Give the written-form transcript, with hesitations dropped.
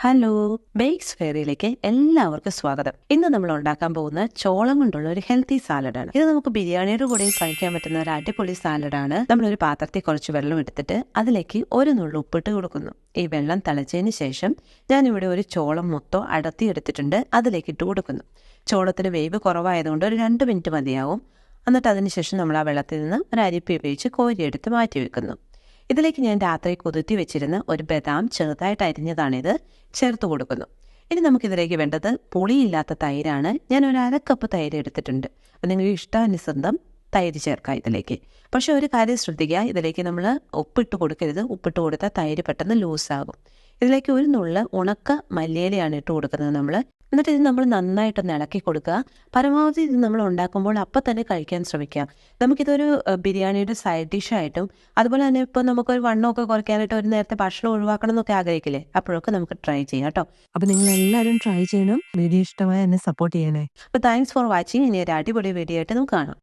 Hello, bakes ഫെയറിയിലേക്ക് എല്ലാവർക്കും സ്വാഗതം. ഇന്ന് നമ്മൾ ഉണ്ടാക്കാൻ പോകുന്ന ചോളം കൊണ്ടുള്ള ഒരു ഹെൽത്തി സാലഡാണ്. ഇത് നമുക്ക് ബിരിയാണിയുടെ കൂടെ കഴിക്കാൻ പറ്റുന്ന ഒരു അടിപൊളി സാലഡാണ്. നമ്മളൊരു പാത്രത്തിൽ കുറച്ച് വെള്ളം എടുത്തിട്ട് അതിലേക്ക് ഒരു നുള്ളു ഉപ്പിട്ട് കൊടുക്കുന്നു. ഈ വെള്ളം തിളച്ചതിന് ശേഷം ഞാനിവിടെ ഒരു ചോളം മൊത്തം അടർത്തി എടുത്തിട്ടുണ്ട്, അതിലേക്ക് ഇട്ട് കൊടുക്കുന്നു. ചോളത്തിന് വേവ് കുറവായതുകൊണ്ട് ഒരു 2 മിനിറ്റ് മതിയാവും. എന്നിട്ട് അതിനുശേഷം നമ്മൾ ആ വെള്ളത്തിൽ നിന്ന് ഒരു അരിപ്പ ഉപയോഗിച്ച് കോരിയെടുത്ത് മാറ്റി വെക്കുന്നു. ഇതിലേക്ക് ഞാൻ രാത്രി കുതിർത്തി വെച്ചിരുന്ന ഒരു ബദാം ചെറുതായിട്ട് അരിഞ്ഞതാണിത് ചേർത്ത് കൊടുക്കുന്നു. ഇനി നമുക്കിതിലേക്ക് വേണ്ടത് പുളിയില്ലാത്ത തൈരാണ്. ഞാൻ ഒരു 1/2 കപ്പ് തൈര് എടുത്തിട്ടുണ്ട്. അപ്പം നിങ്ങൾക്ക് ഇഷ്ടാനുസൃതം തൈര് ചേർക്കാം ഇതിലേക്ക്. പക്ഷേ ഒരു കാര്യം ശ്രദ്ധിക്കുക, ഇതിലേക്ക് നമ്മൾ ഉപ്പിട്ട് കൊടുക്കരുത്. ഉപ്പിട്ട് കൊടുത്താൽ തൈര് പെട്ടെന്ന് ലൂസാകും. ഇതിലേക്ക് ഒരു നുള്ള് ഉണക്ക മല്ലിയിലയാണ് ഇട്ട് കൊടുക്കുന്നത് നമ്മൾ. എന്നിട്ട് ഇത് നമ്മൾ നന്നായിട്ടൊന്ന് ഇളക്കി കൊടുക്കുക. പരമാവധി ഇത് നമ്മൾ ഉണ്ടാക്കുമ്പോൾ അപ്പം തന്നെ കഴിക്കാൻ ശ്രമിക്കുക. നമുക്കിതൊരു ബിരിയാണിയുടെ സൈഡ് ഡിഷായിട്ടും അതുപോലെ തന്നെ ഇപ്പോൾ നമുക്കൊരു വണ്ണമൊക്കെ കുറയ്ക്കാനായിട്ട് ഒരു നേരത്തെ ഭക്ഷണം ഒഴിവാക്കണം എന്നൊക്കെ ആഗ്രഹിക്കില്ലേ, അപ്പോഴൊക്കെ നമുക്ക് ട്രൈ ചെയ്യാം കേട്ടോ. അപ്പൊ നിങ്ങൾ എല്ലാവരും ട്രൈ ചെയ്യണം. വീഡിയോ ഇഷ്ടമായ എന്നെ സപ്പോർട്ട് ചെയ്യണേ. അപ്പോൾ താങ്ക്സ് ഫോർ വാച്ചിങ്. ഇനി ഒരു അടിപൊളി വീഡിയോ ആയിട്ട് നമുക്ക് കാണാം.